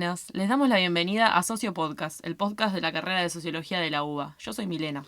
buenas. Les damos la bienvenida a Socio Podcast, el podcast de la carrera de Sociología de la UBA. Yo soy Milena.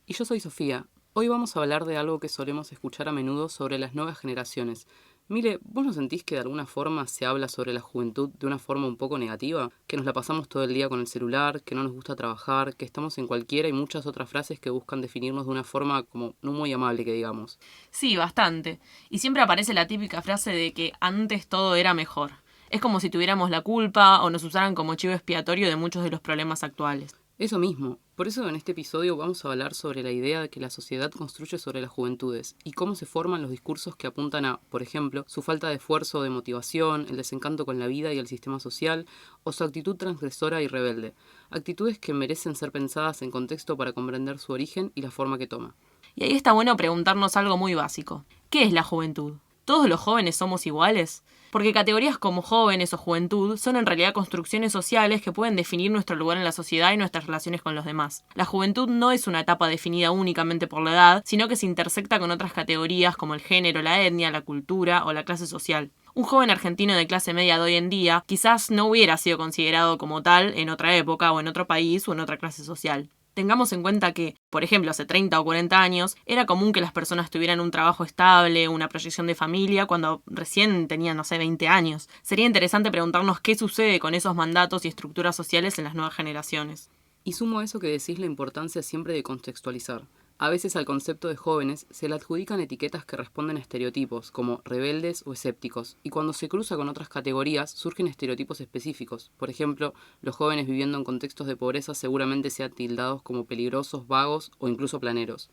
Y yo soy Sofía. Hoy vamos a hablar de algo que solemos escuchar a menudo sobre las nuevas generaciones. Mile, ¿vos no sentís que de alguna forma se habla sobre la juventud de una forma un poco negativa? Que nos la pasamos todo el día con el celular, que no nos gusta trabajar, que estamos en cualquiera y muchas otras frases que buscan definirnos de una forma como no muy amable, que digamos. Sí, bastante. Y siempre aparece la típica frase de que antes todo era mejor. Es como si tuviéramos la culpa o nos usaran como chivo expiatorio de muchos de los problemas actuales. Eso mismo. Por eso en este episodio vamos a hablar sobre la idea de que la sociedad construye sobre las juventudes y cómo se forman los discursos que apuntan a, por ejemplo, su falta de esfuerzo o de motivación, el desencanto con la vida y el sistema social, o su actitud transgresora y rebelde. Actitudes que merecen ser pensadas en contexto para comprender su origen y la forma que toma. Y ahí está bueno preguntarnos algo muy básico. ¿Qué es la juventud? ¿Todos los jóvenes somos iguales? Porque categorías como jóvenes o juventud son en realidad construcciones sociales que pueden definir nuestro lugar en la sociedad y nuestras relaciones con los demás. La juventud no es una etapa definida únicamente por la edad, sino que se intersecta con otras categorías como el género, la etnia, la cultura o la clase social. Un joven argentino de clase media de hoy en día quizás no hubiera sido considerado como tal en otra época o en otro país o en otra clase social. Tengamos en cuenta que, por ejemplo, hace 30 o 40 años, era común que las personas tuvieran un trabajo estable, una proyección de familia, cuando recién tenían, 20 años. Sería interesante preguntarnos qué sucede con esos mandatos y estructuras sociales en las nuevas generaciones. Y sumo a eso que decís la importancia siempre de contextualizar. A veces al concepto de jóvenes se le adjudican etiquetas que responden a estereotipos, como rebeldes o escépticos, y cuando se cruza con otras categorías surgen estereotipos específicos. Por ejemplo, los jóvenes viviendo en contextos de pobreza seguramente sean tildados como peligrosos, vagos o incluso planeros.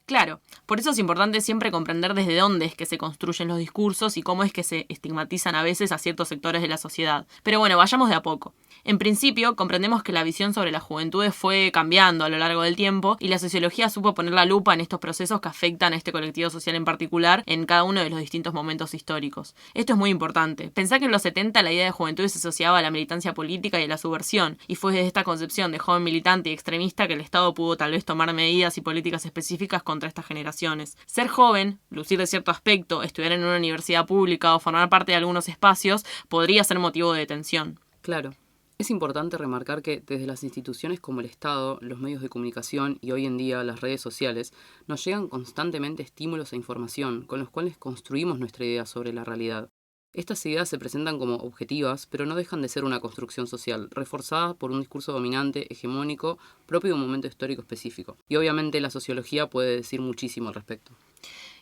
Claro, por eso es importante siempre comprender desde dónde es que se construyen los discursos y cómo es que se estigmatizan a veces a ciertos sectores de la sociedad. Pero bueno, vayamos de a poco. En principio, comprendemos que la visión sobre las juventudes fue cambiando a lo largo del tiempo y la sociología supo poner la lupa en estos procesos que afectan a este colectivo social en particular en cada uno de los distintos momentos históricos. Esto es muy importante. Pensá que en los 70 la idea de juventud se asociaba a la militancia política y a la subversión, y fue desde esta concepción de joven militante y extremista que el Estado pudo tal vez tomar medidas y políticas específicas contra estas generaciones. Ser joven, lucir de cierto aspecto, estudiar en una universidad pública o formar parte de algunos espacios podría ser motivo de detención. Claro. Es importante remarcar que desde las instituciones como el Estado, los medios de comunicación y hoy en día las redes sociales, nos llegan constantemente estímulos e información con los cuales construimos nuestra idea sobre la realidad. Estas ideas se presentan como objetivas, pero no dejan de ser una construcción social, reforzada por un discurso dominante, hegemónico, propio de un momento histórico específico. Y obviamente la sociología puede decir muchísimo al respecto.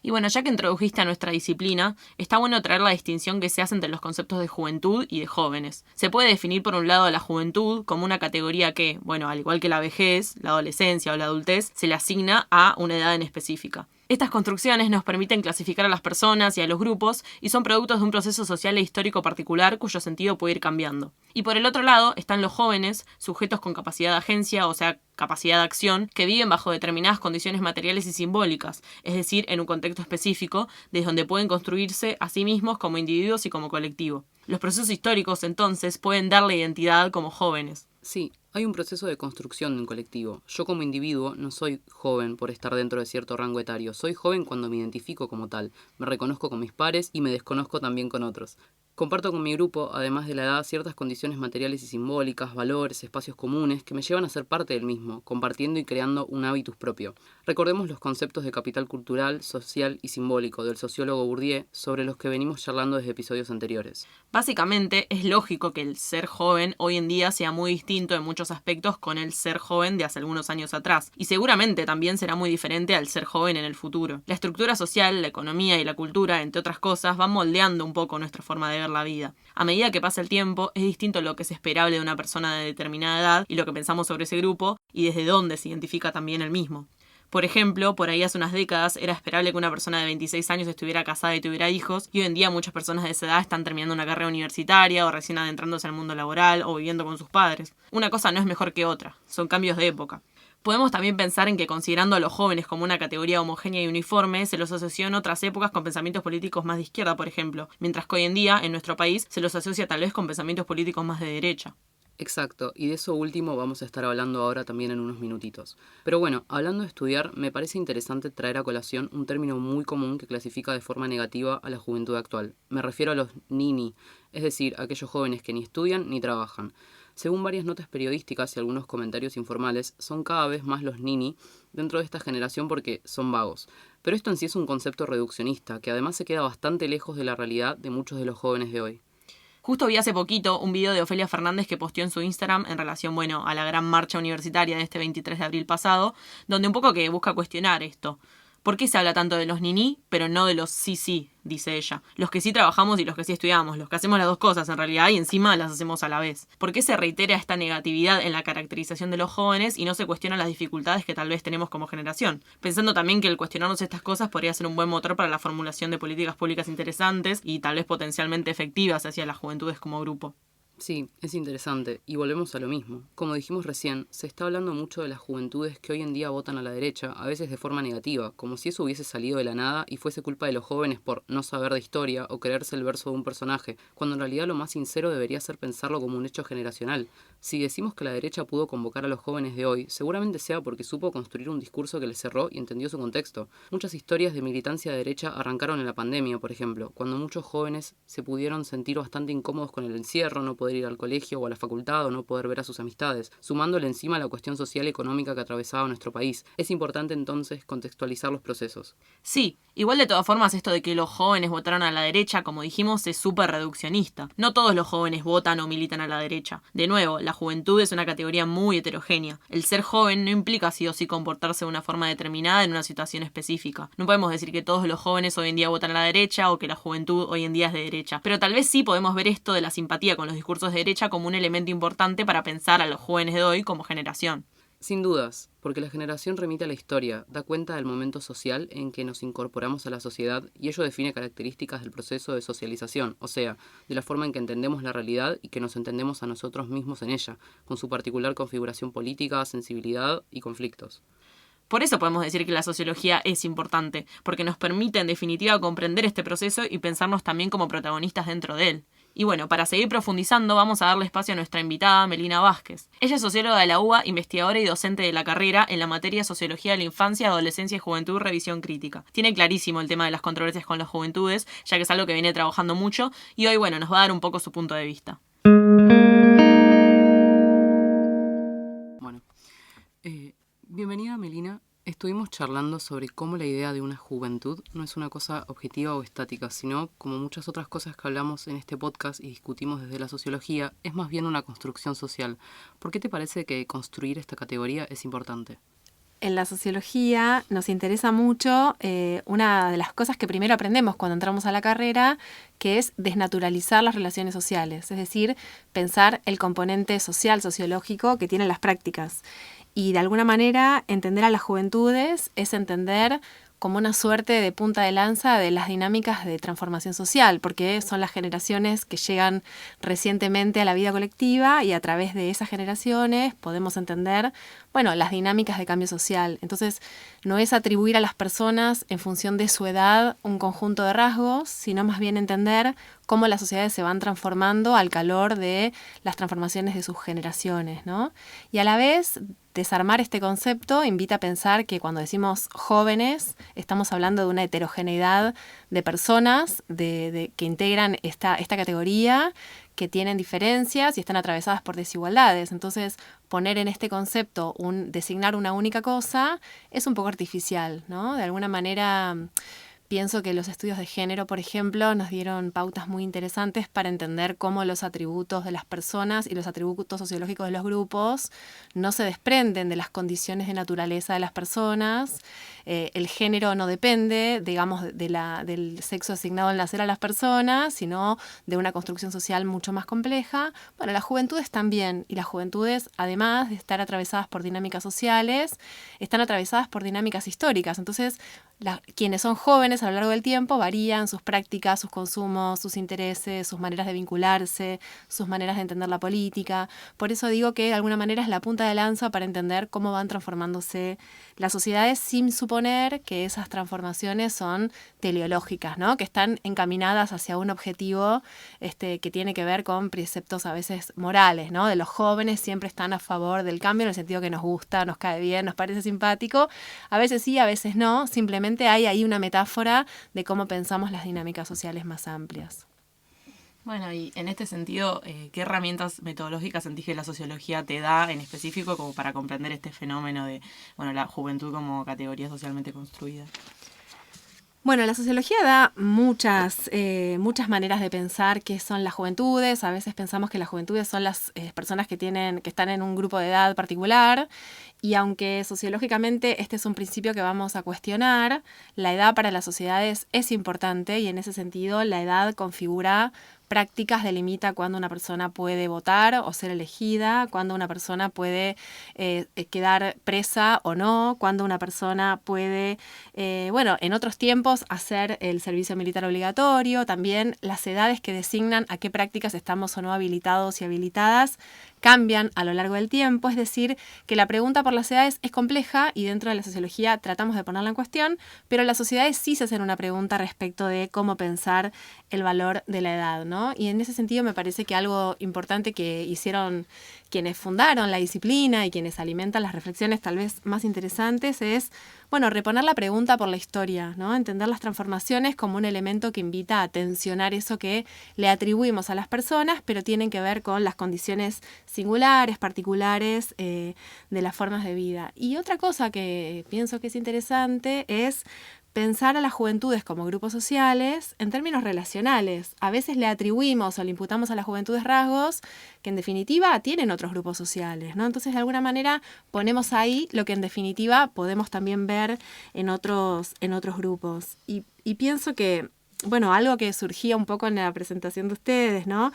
Y bueno, ya que introdujiste a nuestra disciplina, está bueno traer la distinción que se hace entre los conceptos de juventud y de jóvenes. Se puede definir por un lado la juventud como una categoría que, al igual que la vejez, la adolescencia o la adultez, se le asigna a una edad en específica. Estas construcciones nos permiten clasificar a las personas y a los grupos y son productos de un proceso social e histórico particular cuyo sentido puede ir cambiando. Y por el otro lado están los jóvenes, sujetos con capacidad de agencia, o sea, capacidad de acción, que viven bajo determinadas condiciones materiales y simbólicas, es decir, en un contexto específico, desde donde pueden construirse a sí mismos como individuos y como colectivo. Los procesos históricos, entonces, pueden darle identidad como jóvenes. Sí, hay un proceso de construcción de un colectivo. Yo como individuo no soy joven por estar dentro de cierto rango etario. Soy joven cuando me identifico como tal. Me reconozco con mis pares y me desconozco también con otros. Comparto con mi grupo, además de la edad, ciertas condiciones materiales y simbólicas, valores, espacios comunes que me llevan a ser parte del mismo, compartiendo y creando un hábitus propio. Recordemos los conceptos de capital cultural, social y simbólico del sociólogo Bourdieu, sobre los que venimos charlando desde episodios anteriores. Básicamente, es lógico que el ser joven hoy en día sea muy distinto en muchos aspectos con el ser joven de hace algunos años atrás, y seguramente también será muy diferente al ser joven en el futuro. La estructura social, la economía y la cultura, entre otras cosas, van moldeando un poco nuestra forma de ver la vida. A medida que pasa el tiempo, es distinto lo que es esperable de una persona de determinada edad y lo que pensamos sobre ese grupo y desde dónde se identifica también el mismo. Por ejemplo, por ahí hace unas décadas era esperable que una persona de 26 años estuviera casada y tuviera hijos, y hoy en día muchas personas de esa edad están terminando una carrera universitaria o recién adentrándose al mundo laboral o viviendo con sus padres. Una cosa no es mejor que otra, son cambios de época. Podemos también pensar en que, considerando a los jóvenes como una categoría homogénea y uniforme, se los asoció en otras épocas con pensamientos políticos más de izquierda, por ejemplo, mientras que hoy en día, en nuestro país, se los asocia tal vez con pensamientos políticos más de derecha. Exacto, y de eso último vamos a estar hablando ahora también en unos minutitos. Pero bueno, hablando de estudiar, me parece interesante traer a colación un término muy común que clasifica de forma negativa a la juventud actual. Me refiero a los nini, es decir, aquellos jóvenes que ni estudian ni trabajan. Según varias notas periodísticas y algunos comentarios informales, son cada vez más los nini dentro de esta generación porque son vagos. Pero esto en sí es un concepto reduccionista, que además se queda bastante lejos de la realidad de muchos de los jóvenes de hoy. Justo vi hace poquito un video de Ofelia Fernández que posteó en su Instagram en relación, a la gran marcha universitaria de este 23 de abril pasado, donde un poco que busca cuestionar esto. ¿Por qué se habla tanto de los niní, pero no de los sí, dice ella? Los que sí trabajamos y los que sí estudiamos, los que hacemos las dos cosas en realidad y encima las hacemos a la vez. ¿Por qué se reitera esta negatividad en la caracterización de los jóvenes y no se cuestionan las dificultades que tal vez tenemos como generación? Pensando también que el cuestionarnos estas cosas podría ser un buen motor para la formulación de políticas públicas interesantes y tal vez potencialmente efectivas hacia las juventudes como grupo. Sí, es interesante, y volvemos a lo mismo. Como dijimos recién, se está hablando mucho de las juventudes que hoy en día votan a la derecha, a veces de forma negativa, como si eso hubiese salido de la nada y fuese culpa de los jóvenes por no saber de historia o creerse el verso de un personaje, cuando en realidad lo más sincero debería ser pensarlo como un hecho generacional. Si decimos que la derecha pudo convocar a los jóvenes de hoy, seguramente sea porque supo construir un discurso que les cerró y entendió su contexto. Muchas historias de militancia de derecha arrancaron en la pandemia, por ejemplo, cuando muchos jóvenes se pudieron sentir bastante incómodos con el encierro, no poder ir al colegio o a la facultad o no poder ver a sus amistades, sumándole encima la cuestión social y económica que atravesaba nuestro país. Es importante entonces contextualizar los procesos. Sí, igual de todas formas esto de que los jóvenes votaron a la derecha, como dijimos, es súper reduccionista. No todos los jóvenes votan o militan a la derecha. De nuevo, la juventud es una categoría muy heterogénea. El ser joven no implica sí o sí comportarse de una forma determinada en una situación específica. No podemos decir que todos los jóvenes hoy en día votan a la derecha o que la juventud hoy en día es de derecha. Pero tal vez sí podemos ver esto de la simpatía con los discursos de derecha como un elemento importante para pensar a los jóvenes de hoy como generación. Sin dudas, porque la generación remite a la historia, da cuenta del momento social en que nos incorporamos a la sociedad y ello define características del proceso de socialización, o sea, de la forma en que entendemos la realidad y que nos entendemos a nosotros mismos en ella, con su particular configuración política, sensibilidad y conflictos. Por eso podemos decir que la sociología es importante, porque nos permite en definitiva comprender este proceso y pensarnos también como protagonistas dentro de él. Y bueno, para seguir profundizando vamos a darle espacio a nuestra invitada Melina Vázquez. Ella es socióloga de la UBA, investigadora y docente de la carrera en la materia Sociología de la Infancia, Adolescencia y Juventud, Revisión Crítica. Tiene clarísimo el tema de las controversias con las juventudes, ya que es algo que viene trabajando mucho, y hoy nos va a dar un poco su punto de vista. Bueno, bienvenida Melina. Estuvimos charlando sobre cómo la idea de una juventud no es una cosa objetiva o estática, sino, como muchas otras cosas que hablamos en este podcast y discutimos desde la sociología, es más bien una construcción social. ¿Por qué te parece que construir esta categoría es importante? En la sociología nos interesa mucho una de las cosas que primero aprendemos cuando entramos a la carrera, que es desnaturalizar las relaciones sociales, es decir, pensar el componente social, sociológico que tienen las prácticas. Y de alguna manera entender a las juventudes es entender como una suerte de punta de lanza de las dinámicas de transformación social, porque son las generaciones que llegan recientemente a la vida colectiva y a través de esas generaciones podemos entender, las dinámicas de cambio social. Entonces, no es atribuir a las personas en función de su edad un conjunto de rasgos, sino más bien entender cómo las sociedades se van transformando al calor de las transformaciones de sus generaciones, ¿no? Y a la vez, desarmar este concepto invita a pensar que cuando decimos jóvenes, estamos hablando de una heterogeneidad de personas que integran esta categoría, que tienen diferencias y están atravesadas por desigualdades. Entonces, poner en este concepto designar una única cosa es un poco artificial, ¿no? De alguna manera, pienso que los estudios de género, por ejemplo, nos dieron pautas muy interesantes para entender cómo los atributos de las personas y los atributos sociológicos de los grupos no se desprenden de las condiciones de naturaleza de las personas. El género no depende, digamos, del sexo asignado al nacer a las personas, sino de una construcción social mucho más compleja. Bueno, las juventudes también, y las juventudes, además de estar atravesadas por dinámicas sociales, están atravesadas por dinámicas históricas. Entonces, quienes son jóvenes a lo largo del tiempo varían sus prácticas, sus consumos, sus intereses, sus maneras de vincularse, sus maneras de entender la política. Por eso digo que de alguna manera es la punta de lanza para entender cómo van transformándose las sociedades sin suponer que esas transformaciones son teleológicas, ¿no? Que están encaminadas hacia un objetivo que tiene que ver con preceptos a veces morales, ¿no? De los jóvenes siempre están a favor del cambio en el sentido que nos gusta, nos cae bien, nos parece simpático. A veces sí, a veces no. Simplemente hay ahí una metáfora de cómo pensamos las dinámicas sociales más amplias. Bueno, y en este sentido, ¿qué herramientas metodológicas sentís que la sociología te da en específico como para comprender este fenómeno de la juventud como categoría socialmente construida? Bueno, la sociología da muchas maneras de pensar qué son las juventudes. A veces pensamos que las juventudes son las personas que están en un grupo de edad particular. Y aunque sociológicamente este es un principio que vamos a cuestionar, la edad para las sociedades es importante y en ese sentido la edad configura prácticas, delimita cuándo una persona puede votar o ser elegida, cuándo una persona puede quedar presa o no, cuándo una persona puede, en otros tiempos hacer el servicio militar obligatorio, también las edades que designan a qué prácticas estamos o no habilitados y habilitadas cambian a lo largo del tiempo, es decir, que la pregunta por las edades es compleja y dentro de la sociología tratamos de ponerla en cuestión, pero las sociedades sí se hacen una pregunta respecto de cómo pensar el valor de la edad, ¿no? Y en ese sentido me parece que algo importante que hicieron quienes fundaron la disciplina y quienes alimentan las reflexiones tal vez más interesantes es, reponer la pregunta por la historia, ¿no? Entender las transformaciones como un elemento que invita a tensionar eso que le atribuimos a las personas, pero tienen que ver con las condiciones singulares, particulares de las formas de vida. Y otra cosa que pienso que es interesante es pensar a las juventudes como grupos sociales en términos relacionales. A veces le atribuimos o le imputamos a las juventudes rasgos que en definitiva tienen otros grupos sociales, ¿no? Entonces de alguna manera ponemos ahí lo que en definitiva podemos también ver en otros grupos. Y pienso que, algo que surgía un poco en la presentación de ustedes, ¿no?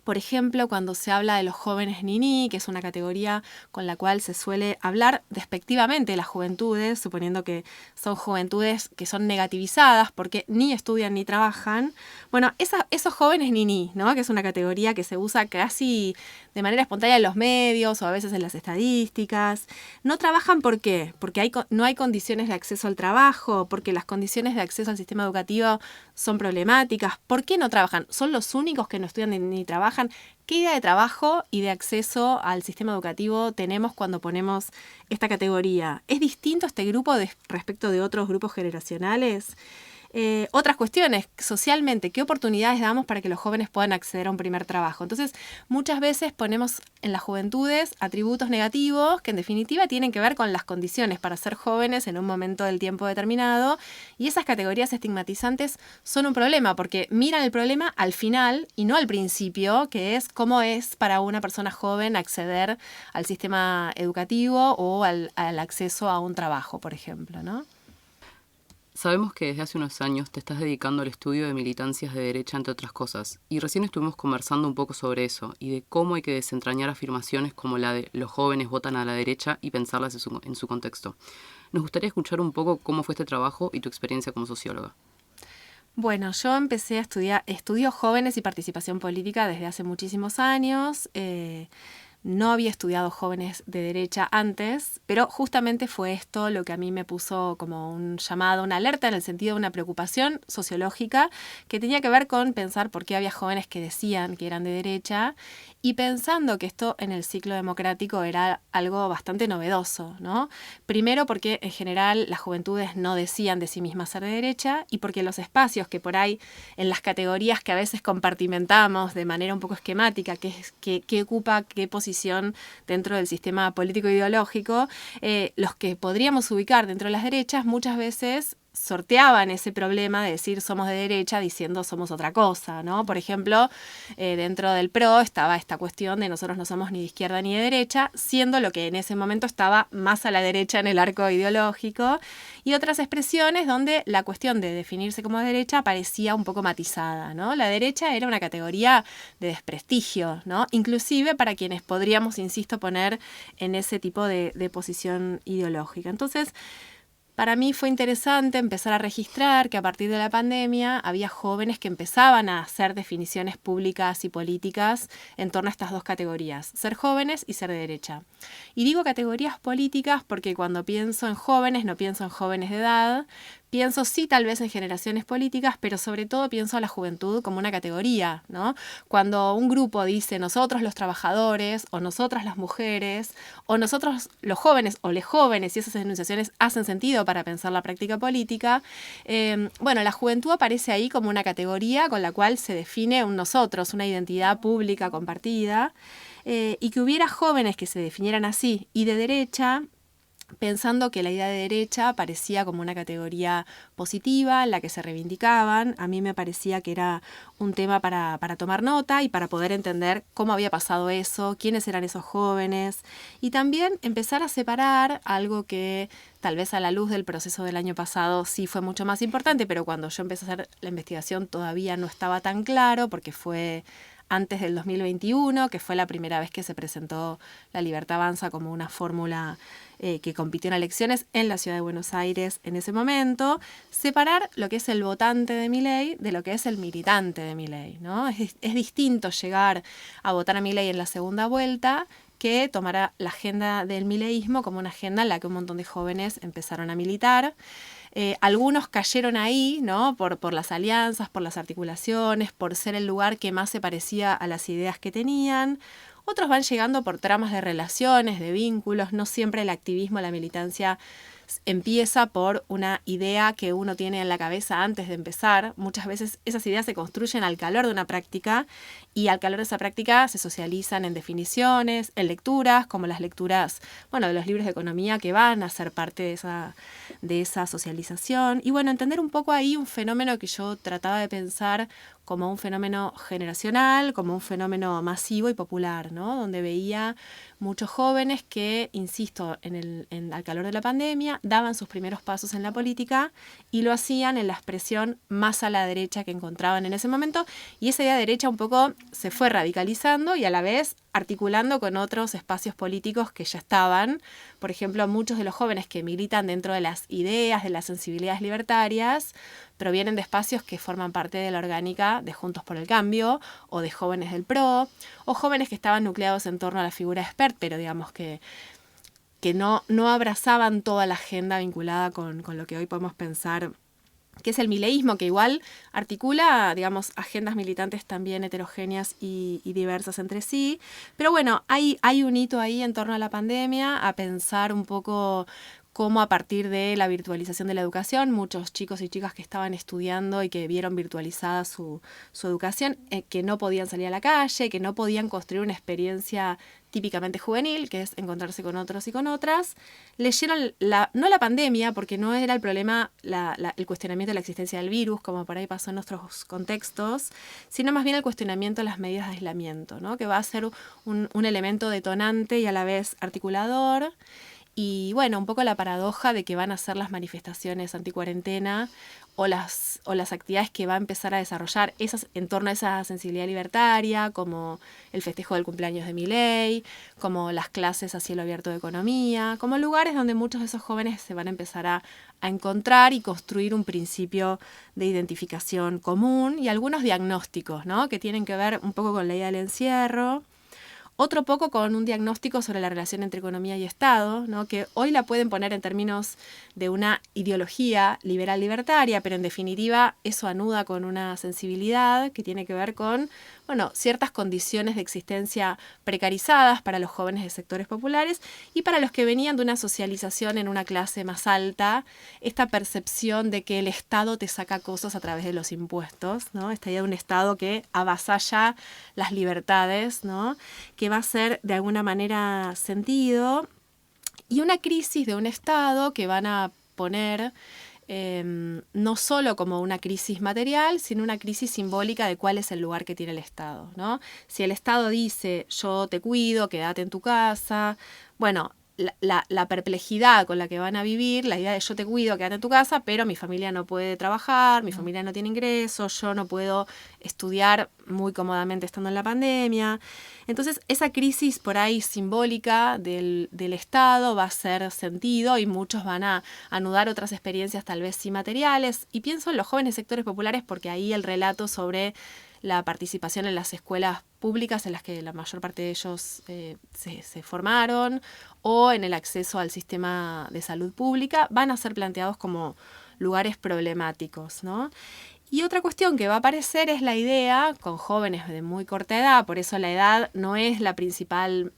Por ejemplo, cuando se habla de los jóvenes niní, que es una categoría con la cual se suele hablar despectivamente de las juventudes, suponiendo que son juventudes que son negativizadas porque ni estudian ni trabajan. Esos jóvenes niní, ¿no? Que es una categoría que se usa casi de manera espontánea en los medios o a veces en las estadísticas. No trabajan, ¿por qué? Porque no hay condiciones de acceso al trabajo, porque las condiciones de acceso al sistema educativo son problemáticas. ¿Por qué no trabajan? ¿Son los únicos que no estudian ni trabajan? ¿Qué idea de trabajo y de acceso al sistema educativo tenemos cuando ponemos esta categoría? ¿Es distinto este grupo respecto de otros grupos generacionales? Otras cuestiones, socialmente, ¿qué oportunidades damos para que los jóvenes puedan acceder a un primer trabajo? Entonces, muchas veces ponemos en las juventudes atributos negativos que en definitiva tienen que ver con las condiciones para ser jóvenes en un momento del tiempo determinado, y esas categorías estigmatizantes son un problema porque miran el problema al final y no al principio, que es cómo es para una persona joven acceder al sistema educativo o al acceso a un trabajo, por ejemplo, ¿no? Sabemos que desde hace unos años te estás dedicando al estudio de militancias de derecha, entre otras cosas, y recién estuvimos conversando un poco sobre eso y de cómo hay que desentrañar afirmaciones como la de los jóvenes votan a la derecha y pensarlas en su contexto. Nos gustaría escuchar un poco cómo fue este trabajo y tu experiencia como socióloga. Bueno, yo empecé a estudio jóvenes y participación política desde hace muchísimos años. No había estudiado jóvenes de derecha antes, pero justamente fue esto lo que a mí me puso como un llamado, una alerta en el sentido de una preocupación sociológica que tenía que ver con pensar por qué había jóvenes que decían que eran de derecha y pensando que esto en el ciclo democrático era algo bastante novedoso, ¿no? Primero porque en general las juventudes no decían de sí mismas ser de derecha y porque los espacios que por ahí en las categorías que a veces compartimentamos de manera un poco esquemática, qué ocupa qué posición dentro del sistema político ideológico, los que podríamos ubicar dentro de las derechas muchas veces sorteaban ese problema de decir somos de derecha diciendo somos otra cosa, ¿no? Por ejemplo, dentro del PRO estaba esta cuestión de nosotros no somos ni de izquierda ni de derecha, siendo lo que en ese momento estaba más a la derecha en el arco ideológico, y otras expresiones donde la cuestión de definirse como de derecha parecía un poco matizada, ¿no? La derecha era una categoría de desprestigio, ¿no? Inclusive para quienes podríamos, insisto, poner en ese tipo de posición ideológica. Entonces, Para mí fue interesante empezar a registrar que a partir de la pandemia había jóvenes que empezaban a hacer definiciones públicas y políticas en torno a estas dos categorías, ser jóvenes y ser de derecha. Y digo categorías políticas porque cuando pienso en jóvenes no pienso en jóvenes de edad, pienso sí tal vez en generaciones políticas, pero sobre todo pienso a la juventud como una categoría, ¿no? Cuando un grupo dice nosotros los trabajadores, o nosotras las mujeres, o nosotros los jóvenes, o les jóvenes, y esas enunciaciones hacen sentido para pensar la práctica política, la juventud aparece ahí como una categoría con la cual se define un nosotros, una identidad pública compartida, y que hubiera jóvenes que se definieran así y de derecha, pensando que la idea de derecha parecía como una categoría positiva, en la que se reivindicaban. A mí me parecía que era un tema para tomar nota y para poder entender cómo había pasado eso, quiénes eran esos jóvenes, y también empezar a separar algo que tal vez a la luz del proceso del año pasado sí fue mucho más importante, pero cuando yo empecé a hacer la investigación todavía no estaba tan claro, porque fue antes del 2021, que fue la primera vez que se presentó La Libertad Avanza como una fórmula que compitió en elecciones en la ciudad de Buenos Aires en ese momento, separar lo que es el votante de Milei de lo que es el militante de Milei, ¿no? Es distinto llegar a votar a Milei en la segunda vuelta que tomar la agenda del mileísmo como una agenda en la que un montón de jóvenes empezaron a militar. Algunos cayeron ahí, ¿no? Por las alianzas, por las articulaciones, por ser el lugar que más se parecía a las ideas que tenían. Otros van llegando por tramas de relaciones, de vínculos. No siempre el activismo, la militancia empieza por una idea que uno tiene en la cabeza antes de empezar. Muchas veces esas ideas se construyen al calor de una práctica y al calor de esa práctica se socializan en definiciones, en lecturas, como las lecturas, de los libros de economía que van a ser parte de esa socialización. Y entender un poco ahí un fenómeno que yo trataba de pensar como un fenómeno generacional, como un fenómeno masivo y popular, ¿no? Donde veía muchos jóvenes que, insisto, al calor de la pandemia, daban sus primeros pasos en la política y lo hacían en la expresión más a la derecha que encontraban en ese momento, y esa idea de derecha un poco se fue radicalizando y a la vez articulando con otros espacios políticos que ya estaban. Por ejemplo, muchos de los jóvenes que militan dentro de las ideas, de las sensibilidades libertarias, provienen de espacios que forman parte de la orgánica de Juntos por el Cambio o de Jóvenes del PRO, o jóvenes que estaban nucleados en torno a la figura de Espert, pero digamos que no abrazaban toda la agenda vinculada con lo que hoy podemos pensar que es el mileísmo, que igual articula, agendas militantes también heterogéneas y diversas entre sí. Pero hay un hito ahí en torno a la pandemia, a pensar un poco cómo a partir de la virtualización de la educación, muchos chicos y chicas que estaban estudiando y que vieron virtualizada su educación, que no podían salir a la calle, que no podían construir una experiencia típicamente juvenil, que es encontrarse con otros y con otras, leyeron no la pandemia, porque no era el problema el cuestionamiento de la existencia del virus, como por ahí pasó en nuestros contextos, sino más bien el cuestionamiento de las medidas de aislamiento, ¿no? Que va a ser un elemento detonante y a la vez articulador. Y un poco la paradoja de que van a ser las manifestaciones anticuarentena o las actividades que va a empezar a desarrollar en torno a esa sensibilidad libertaria, como el festejo del cumpleaños de Milei, como las clases a cielo abierto de economía, como lugares donde muchos de esos jóvenes se van a empezar a encontrar y construir un principio de identificación común y algunos diagnósticos, ¿no? Que tienen que ver un poco con la idea del encierro. Otro poco con un diagnóstico sobre la relación entre economía y Estado, ¿no? Que hoy la pueden poner en términos de una ideología liberal libertaria, pero en definitiva eso anuda con una sensibilidad que tiene que ver con ciertas condiciones de existencia precarizadas para los jóvenes de sectores populares y para los que venían de una socialización en una clase más alta, esta percepción de que el Estado te saca cosas a través de los impuestos, ¿no? Esta idea de un Estado que avasalla las libertades, ¿no? Que va a ser de alguna manera sentido, y una crisis de un Estado que van a poner no solo como una crisis material, sino una crisis simbólica de cuál es el lugar que tiene el Estado, ¿no? Si el Estado dice, yo te cuido, quédate en tu casa, la perplejidad con la que van a vivir, la idea de yo te cuido, quédate en tu casa, pero mi familia no puede trabajar, mi familia no tiene ingresos, yo no puedo estudiar muy cómodamente estando en la pandemia. Entonces, esa crisis por ahí simbólica del Estado va a ser sentido y muchos van a anudar otras experiencias tal vez inmateriales. Y pienso en los jóvenes sectores populares porque ahí el relato sobre la participación en las escuelas públicas en las que la mayor parte de ellos se formaron o en el acceso al sistema de salud pública van a ser planteados como lugares problemáticos, ¿no? Y otra cuestión que va a aparecer es la idea, con jóvenes de muy corta edad, por eso la edad no es la principal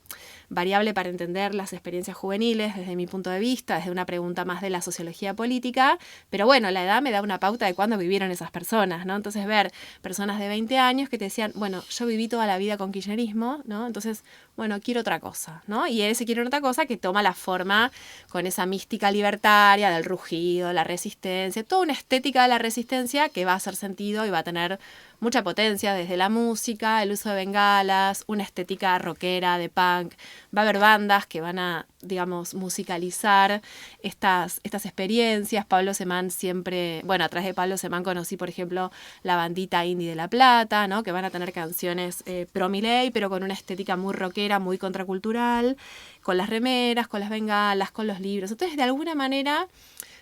variable para entender las experiencias juveniles desde mi punto de vista, desde una pregunta más de la sociología política, pero bueno, la edad me da una pauta de cuándo vivieron esas personas, ¿no? Entonces ver personas de 20 años que te decían, bueno, yo viví toda la vida con kirchnerismo, ¿no? Entonces, bueno, quiero otra cosa, ¿no? Y ese quiero otra cosa que toma la forma con esa mística libertaria del rugido, la resistencia, toda una estética de la resistencia que va a hacer sentido y va a tener mucha potencia desde la música, el uso de bengalas, una estética rockera, de punk. Va a haber bandas que van a, digamos, musicalizar estas experiencias. Pablo Semán siempre, bueno, a través de Pablo Semán conocí, por ejemplo, la bandita indie de La Plata, ¿no? Que van a tener canciones pro Milei, pero con una estética muy rockera, muy contracultural, con las remeras, con las bengalas, con los libros. Entonces, de alguna manera,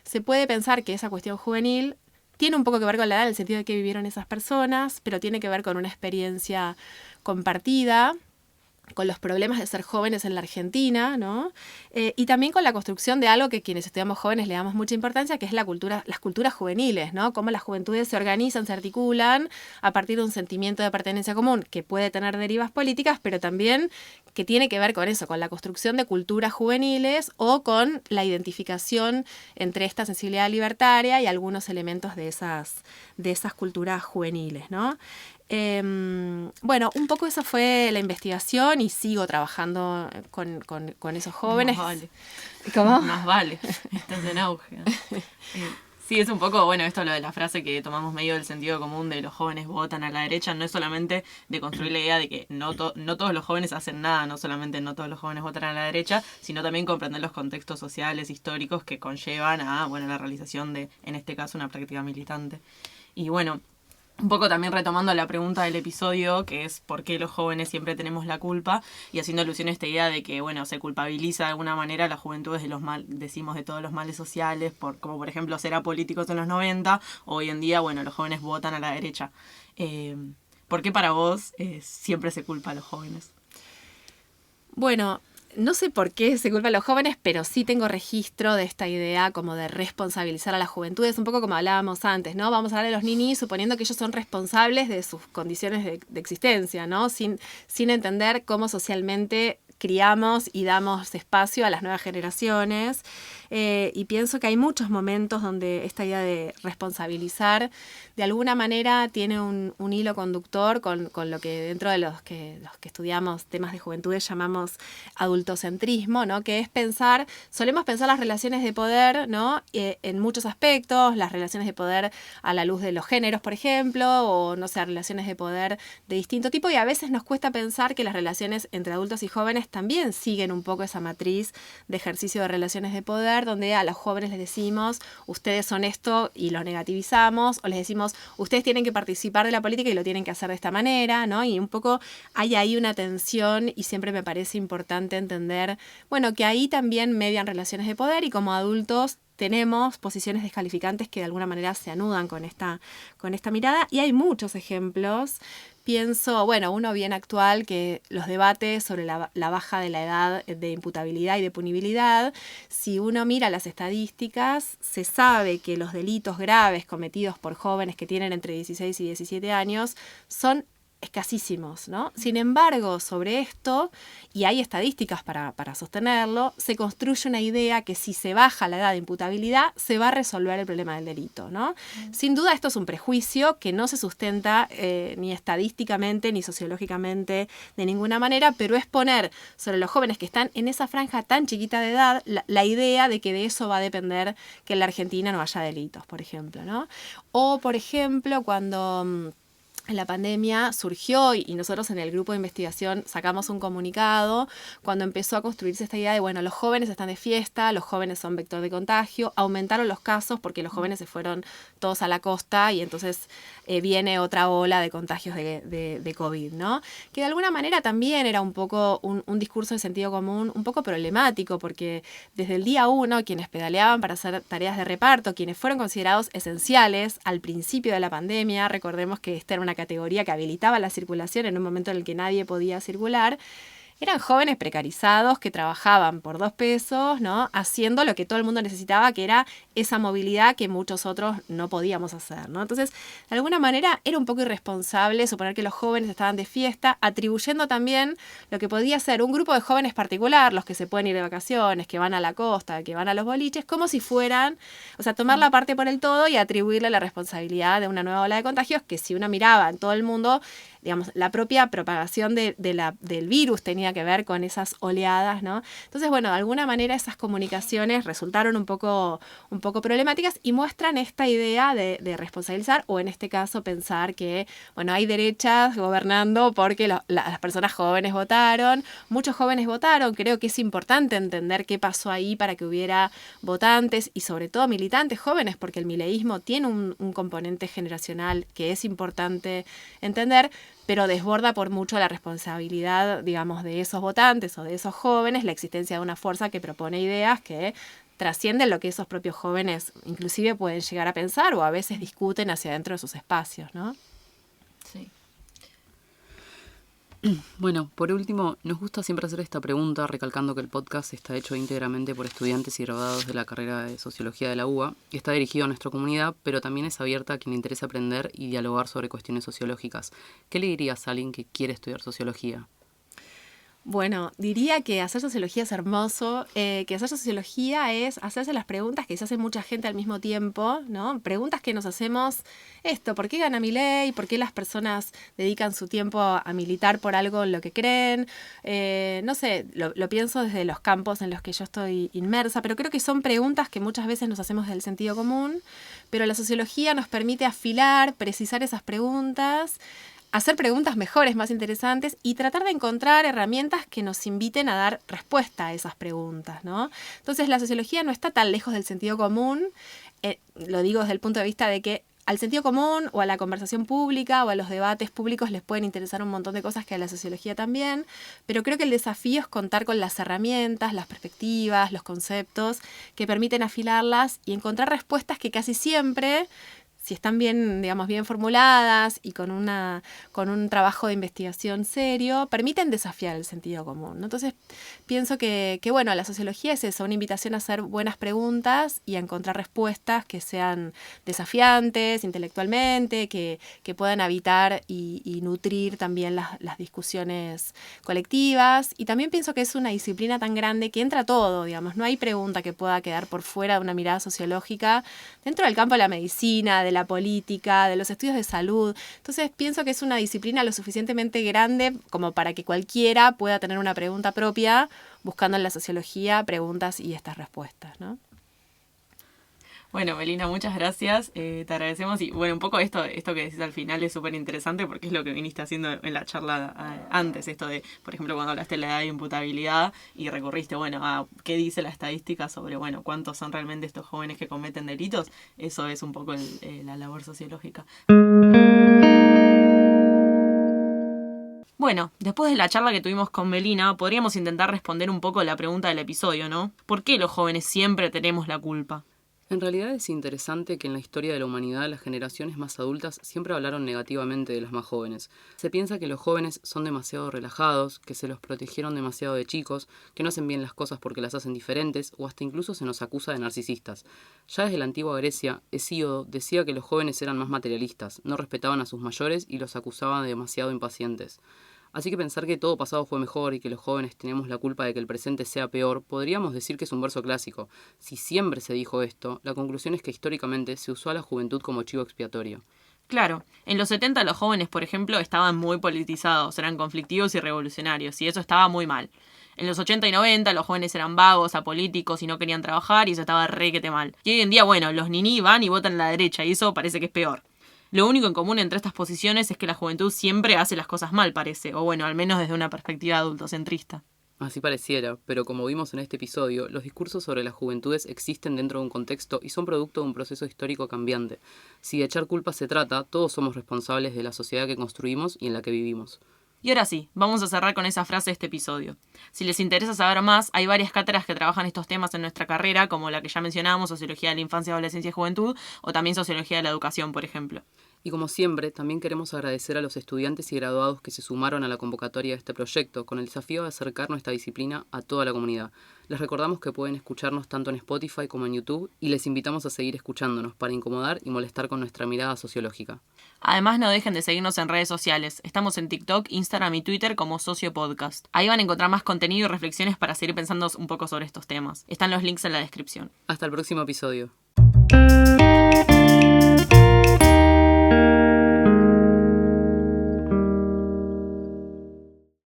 se puede pensar que esa cuestión juvenil tiene un poco que ver con la edad, en el sentido de que vivieron esas personas, pero tiene que ver con una experiencia compartida, con los problemas de ser jóvenes en la Argentina, ¿no? Y también con la construcción de algo que quienes estudiamos jóvenes le damos mucha importancia, que es las culturas juveniles, ¿no? Cómo las juventudes se organizan, se articulan a partir de un sentimiento de pertenencia común que puede tener derivas políticas, pero también que tiene que ver con eso, con la construcción de culturas juveniles o con la identificación entre esta sensibilidad libertaria y algunos elementos de esas culturas juveniles, ¿no? Bueno, un poco esa fue la investigación y sigo trabajando con esos jóvenes. Más vale. ¿Cómo? Más vale, estás en auge. Sí, es un poco, bueno, esto lo de la frase que tomamos medio del sentido común de los jóvenes votan a la derecha, no es solamente de construir la idea de que no todos los jóvenes hacen nada, no solamente no todos los jóvenes votan a la derecha, sino también comprender los contextos sociales, históricos que conllevan a, bueno, la realización de, en este caso, una práctica militante. Y bueno, un poco también retomando la pregunta del episodio, que es por qué los jóvenes siempre tenemos la culpa, y haciendo alusión a esta idea de que, bueno, se culpabiliza de alguna manera a las juventudes de decimos de todos los males sociales, como por ejemplo ser apolíticos en los 90, hoy en día, bueno, los jóvenes votan a la derecha. ¿Por qué para vos siempre se culpa a los jóvenes? Bueno, no sé por qué se culpa a los jóvenes, pero sí tengo registro de esta idea como de responsabilizar a la juventud. Es un poco como hablábamos antes, ¿no? Vamos a hablar de los ninis suponiendo que ellos son responsables de sus condiciones de existencia, ¿no? Sin entender cómo socialmente criamos y damos espacio a las nuevas generaciones. Y pienso que hay muchos momentos donde esta idea de responsabilizar de alguna manera tiene un hilo conductor con lo que dentro de los que estudiamos temas de juventudes llamamos adultocentrismo, ¿no? Que es solemos pensar las relaciones de poder, ¿no? En muchos aspectos, las relaciones de poder a la luz de los géneros, por ejemplo, o no sé, relaciones de poder de distinto tipo, y a veces nos cuesta pensar que las relaciones entre adultos y jóvenes también siguen un poco esa matriz de ejercicio de relaciones de poder, donde a los jóvenes les decimos, ustedes son esto y lo negativizamos, o les decimos, ustedes tienen que participar de la política y lo tienen que hacer de esta manera, ¿no? Y un poco hay ahí una tensión y siempre me parece importante entender, bueno, que ahí también median relaciones de poder y como adultos tenemos posiciones descalificantes que de alguna manera se anudan con esta mirada y hay muchos ejemplos. Pienso, bueno, uno bien actual, que los debates sobre la baja de la edad de imputabilidad y de punibilidad, si uno mira las estadísticas, se sabe que los delitos graves cometidos por jóvenes que tienen entre 16 y 17 años son escasísimos, ¿no? Sin embargo, sobre esto, y hay estadísticas para sostenerlo, se construye una idea que si se baja la edad de imputabilidad, se va a resolver el problema del delito, ¿no? Sin duda esto es un prejuicio que no se sustenta ni estadísticamente ni sociológicamente de ninguna manera, pero es poner sobre los jóvenes que están en esa franja tan chiquita de edad la idea de que de eso va a depender que en la Argentina no haya delitos, por ejemplo, ¿no? O, por ejemplo, cuando en la pandemia surgió, y nosotros en el grupo de investigación sacamos un comunicado cuando empezó a construirse esta idea de, bueno, los jóvenes están de fiesta, los jóvenes son vector de contagio, aumentaron los casos porque los jóvenes se fueron todos a la costa y entonces viene otra ola de contagios de COVID, ¿no? Que de alguna manera también era un poco un discurso de sentido común un poco problemático, porque desde el día 1 quienes pedaleaban para hacer tareas de reparto, quienes fueron considerados esenciales al principio de la pandemia, recordemos que esta era una categoría que habilitaba la circulación en un momento en el que nadie podía circular, eran jóvenes precarizados que trabajaban por 2 pesos, ¿no? Haciendo lo que todo el mundo necesitaba, que era esa movilidad que muchos otros no podíamos hacer, ¿no? Entonces, de alguna manera era un poco irresponsable suponer que los jóvenes estaban de fiesta, atribuyendo también lo que podía ser un grupo de jóvenes particular, los que se pueden ir de vacaciones, que van a la costa, que van a los boliches, como si fueran, o sea, tomar la parte por el todo y atribuirle la responsabilidad de una nueva ola de contagios, que si uno miraba en todo el mundo, digamos, la propia propagación del virus tenía que ver con esas oleadas, ¿no? Entonces, bueno, de alguna manera esas comunicaciones resultaron un poco problemáticas y muestran esta idea de responsabilizar, o en este caso pensar que, bueno, hay derechas gobernando porque las personas jóvenes votaron, muchos jóvenes votaron, creo que es importante entender qué pasó ahí para que hubiera votantes y sobre todo militantes jóvenes, porque el mileísmo tiene un componente generacional que es importante entender, pero desborda por mucho la responsabilidad, digamos, de esos votantes o de esos jóvenes, la existencia de una fuerza que propone ideas que trascienden lo que esos propios jóvenes inclusive pueden llegar a pensar o a veces discuten hacia dentro de sus espacios, ¿no? Sí. Bueno, por último, nos gusta siempre hacer esta pregunta, recalcando que el podcast está hecho íntegramente por estudiantes y graduados de la carrera de Sociología de la UBA, y está dirigido a nuestra comunidad, pero también es abierta a quien le interesa aprender y dialogar sobre cuestiones sociológicas. ¿Qué le dirías a alguien que quiere estudiar sociología? Bueno, diría que hacer sociología es hermoso, que hacer sociología es hacerse las preguntas que se hace mucha gente al mismo tiempo, ¿no? Preguntas que nos hacemos ¿por qué gana Milei? ¿Por qué las personas dedican su tiempo a militar por algo en lo que creen? No sé, lo pienso desde los campos en los que yo estoy inmersa, pero creo que son preguntas que muchas veces nos hacemos del sentido común, pero la sociología nos permite afilar, precisar esas preguntas, hacer preguntas mejores, más interesantes y tratar de encontrar herramientas que nos inviten a dar respuesta a esas preguntas, ¿no? Entonces la sociología no está tan lejos del sentido común, lo digo desde el punto de vista de que al sentido común o a la conversación pública o a los debates públicos les pueden interesar un montón de cosas que a la sociología también, pero creo que el desafío es contar con las herramientas, las perspectivas, los conceptos que permiten afilarlas y encontrar respuestas que casi siempre, si están bien, digamos, bien formuladas y con un trabajo de investigación serio, permiten desafiar el sentido común, ¿no? Entonces, pienso que bueno, la sociología es eso, una invitación a hacer buenas preguntas y a encontrar respuestas que sean desafiantes intelectualmente, que puedan habitar y nutrir también las discusiones colectivas. Y también pienso que es una disciplina tan grande que entra todo, digamos, no hay pregunta que pueda quedar por fuera de una mirada sociológica dentro del campo de la medicina, de la política, de los estudios de salud. Entonces pienso que es una disciplina lo suficientemente grande como para que cualquiera pueda tener una pregunta propia buscando en la sociología preguntas y estas respuestas, ¿no? Bueno, Melina, muchas gracias, te agradecemos y bueno, un poco esto que decís al final es súper interesante porque es lo que viniste haciendo en la charla antes, esto de, por ejemplo, cuando hablaste de la edad de imputabilidad y recurriste, bueno, a qué dice la estadística sobre, bueno, cuántos son realmente estos jóvenes que cometen delitos, eso es un poco la labor sociológica. Bueno, después de la charla que tuvimos con Melina, podríamos intentar responder un poco la pregunta del episodio, ¿no? ¿Por qué los jóvenes siempre tenemos la culpa? En realidad es interesante que en la historia de la humanidad las generaciones más adultas siempre hablaron negativamente de las más jóvenes. Se piensa que los jóvenes son demasiado relajados, que se los protegieron demasiado de chicos, que no hacen bien las cosas porque las hacen diferentes o hasta incluso se nos acusa de narcisistas. Ya desde la antigua Grecia, Hesíodo decía que los jóvenes eran más materialistas, no respetaban a sus mayores y los acusaban de demasiado impacientes. Así que pensar que todo pasado fue mejor y que los jóvenes tenemos la culpa de que el presente sea peor, podríamos decir que es un verso clásico. Si siempre se dijo esto, la conclusión es que históricamente se usó a la juventud como chivo expiatorio. Claro, en los 70 los jóvenes, por ejemplo, estaban muy politizados, eran conflictivos y revolucionarios, y eso estaba muy mal. En los 80 y 90 los jóvenes eran vagos, apolíticos y no querían trabajar, y eso estaba requete mal. Y hoy en día, bueno, los niní van y votan a la derecha, y eso parece que es peor. Lo único en común entre estas posiciones es que la juventud siempre hace las cosas mal, parece, o bueno, al menos desde una perspectiva adultocentrista. Así pareciera, pero como vimos en este episodio, los discursos sobre las juventudes existen dentro de un contexto y son producto de un proceso histórico cambiante. Si de echar culpas se trata, todos somos responsables de la sociedad que construimos y en la que vivimos. Y ahora sí, vamos a cerrar con esa frase de este episodio. Si les interesa saber más, hay varias cátedras que trabajan estos temas en nuestra carrera, como la que ya mencionamos, Sociología de la Infancia, Adolescencia y Juventud, o también Sociología de la Educación, por ejemplo. Y como siempre, también queremos agradecer a los estudiantes y graduados que se sumaron a la convocatoria de este proyecto, con el desafío de acercar nuestra disciplina a toda la comunidad. Les recordamos que pueden escucharnos tanto en Spotify como en YouTube y les invitamos a seguir escuchándonos para incomodar y molestar con nuestra mirada sociológica. Además, no dejen de seguirnos en redes sociales. Estamos en TikTok, Instagram y Twitter como Socio Podcast. Ahí van a encontrar más contenido y reflexiones para seguir pensando un poco sobre estos temas. Están los links en la descripción. Hasta el próximo episodio.